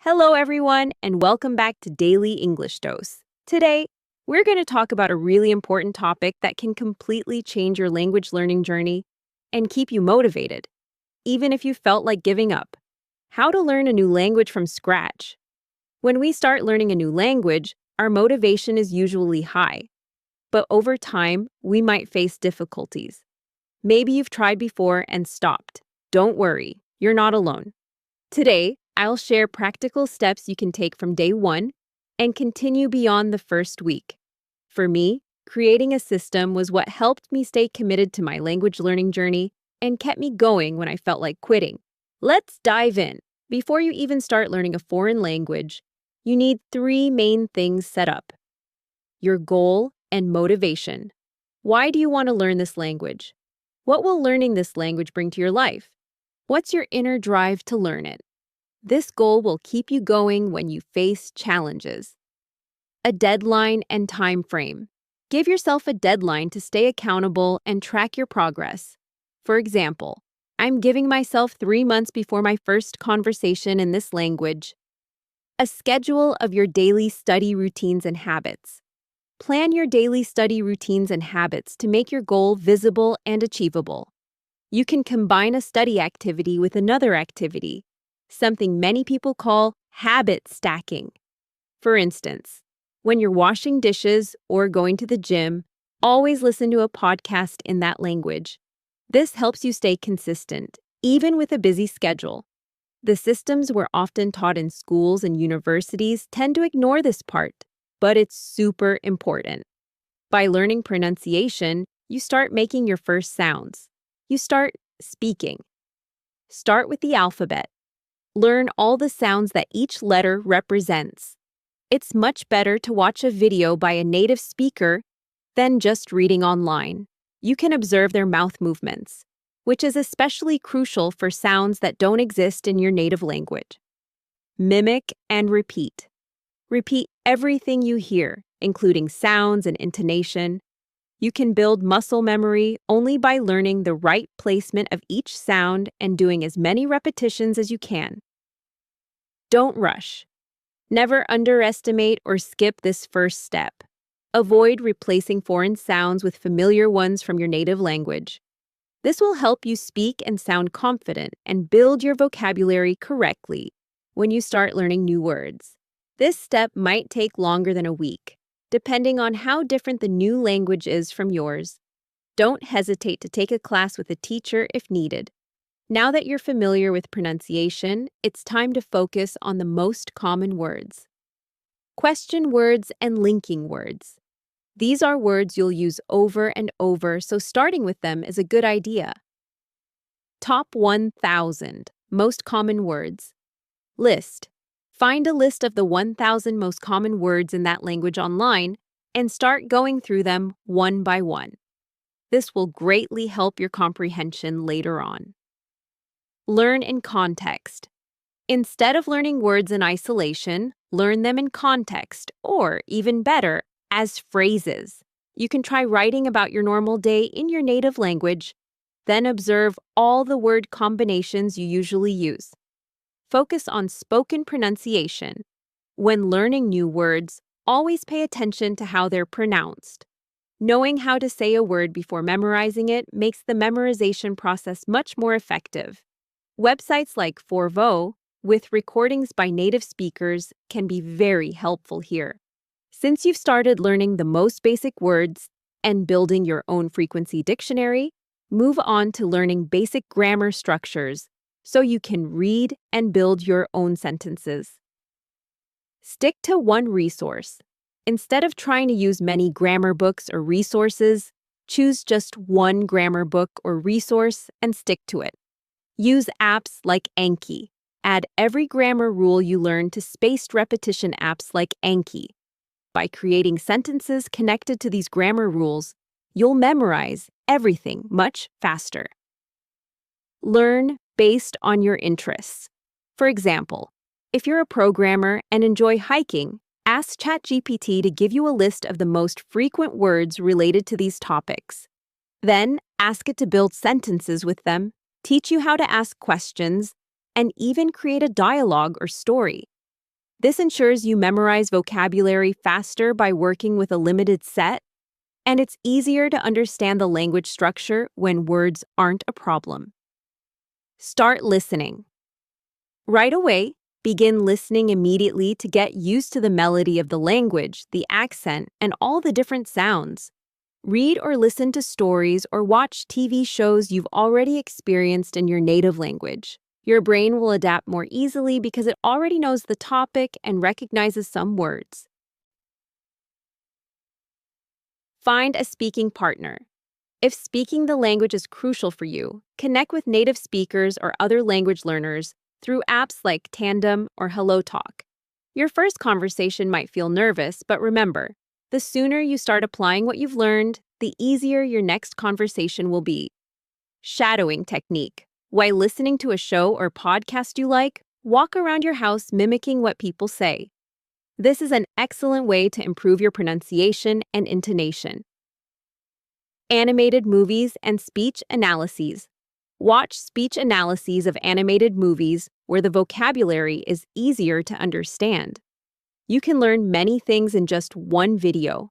Hello, everyone, and welcome back to Daily English Dose. Today, we're going to talk about a really important topic that can completely change your language learning journey and keep you motivated, even if you felt like giving up. How to learn a new language from scratch. When we start learning a new language, our motivation is usually high, but over time, we might face difficulties. Maybe you've tried before and stopped. Don't worry, you're not alone. Today, I'll share practical steps you can take from day one and continue beyond the first week. For me, creating a system was what helped me stay committed to my language learning journey and kept me going when I felt like quitting. Let's dive in. Before you even start learning a foreign language, you need three main things set up: your goal and motivation. Why do you want to learn this language? What will learning this language bring to your life? What's your inner drive to learn it? This goal will keep you going when you face challenges. A deadline and time frame. Give yourself a deadline to stay accountable and track your progress. For example, I'm giving myself 3 months before my first conversation in this language. A schedule of your daily study routines and habits. Plan your daily study routines and habits to make your goal visible and achievable. You can combine a study activity with another activity, something many people call habit stacking. For instance, when you're washing dishes or going to the gym, always listen to a podcast in that language. This helps you stay consistent, even with a busy schedule. The systems we're often taught in schools and universities tend to ignore this part, but it's super important. By learning pronunciation, you start making your first sounds. You start speaking. Start with the alphabet. Learn all the sounds that each letter represents. It's much better to watch a video by a native speaker than just reading online. You can observe their mouth movements, which is especially crucial for sounds that don't exist in your native language. Mimic and repeat. Repeat everything you hear, including sounds and intonation. You can build muscle memory only by learning the right placement of each sound and doing as many repetitions as you can. Don't rush. Never underestimate or skip this first step. Avoid replacing foreign sounds with familiar ones from your native language. This will help you speak and sound confident and build your vocabulary correctly when you start learning new words. This step might take longer than a week, depending on how different the new language is from yours. Don't hesitate to take a class with a teacher if needed. Now that you're familiar with pronunciation, it's time to focus on the most common words. Question words and linking words. These are words you'll use over and over, so starting with them is a good idea. Top 1,000 most common words. List. Find a list of the 1,000 most common words in that language online and start going through them one by one. This will greatly help your comprehension later on. Learn in context. Instead of learning words in isolation, learn them in context, or even better, as phrases. You can try writing about your normal day in your native language, then observe all the word combinations you usually use. Focus on spoken pronunciation. When learning new words, always pay attention to how they're pronounced. Knowing how to say a word before memorizing it makes the memorization process much more effective. Websites like Forvo, with recordings by native speakers, can be very helpful here. Since you've started learning the most basic words and building your own frequency dictionary, move on to learning basic grammar structures so you can read and build your own sentences. Stick to one resource. Instead of trying to use many grammar books or resources, choose just one grammar book or resource and stick to it. Use apps like Anki. Add every grammar rule you learn to spaced repetition apps like Anki. By creating sentences connected to these grammar rules, you'll memorize everything much faster. Learn based on your interests. For example, if you're a programmer and enjoy hiking, ask ChatGPT to give you a list of the most frequent words related to these topics. Then, ask it to build sentences with them, teach you how to ask questions, and even create a dialogue or story. This ensures you memorize vocabulary faster by working with a limited set, and it's easier to understand the language structure when words aren't a problem. Start listening. Right away, begin listening immediately to get used to the melody of the language, the accent, and all the different sounds. Read or listen to stories or watch TV shows you've already experienced in your native language. Your brain will adapt more easily because it already knows the topic and recognizes some words. Find a speaking partner. If speaking the language is crucial for you, connect with native speakers or other language learners through apps like Tandem or HelloTalk. Your first conversation might feel nervous, but remember, the sooner you start applying what you've learned, the easier your next conversation will be. Shadowing technique. While listening to a show or podcast you like, walk around your house mimicking what people say. This is an excellent way to improve your pronunciation and intonation. Animated movies and speech analyses. Watch speech analyses of animated movies where the vocabulary is easier to understand. You can learn many things in just one video: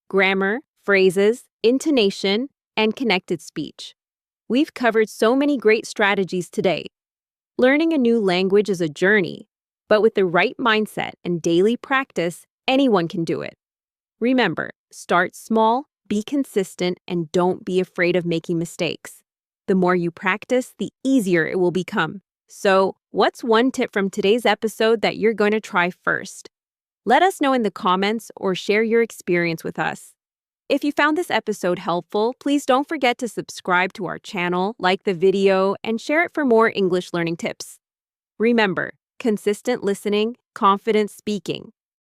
grammar, phrases, intonation, and connected speech. We've covered so many great strategies today. Learning a new language is a journey, but with the right mindset and daily practice, anyone can do it. Remember, start small, be consistent, and don't be afraid of making mistakes. The more you practice, the easier it will become. So, what's one tip from today's episode that you're going to try first? Let us know in the comments or share your experience with us. If you found this episode helpful, please don't forget to subscribe to our channel, like the video, and share it for more English learning tips. Remember, consistent listening, confident speaking,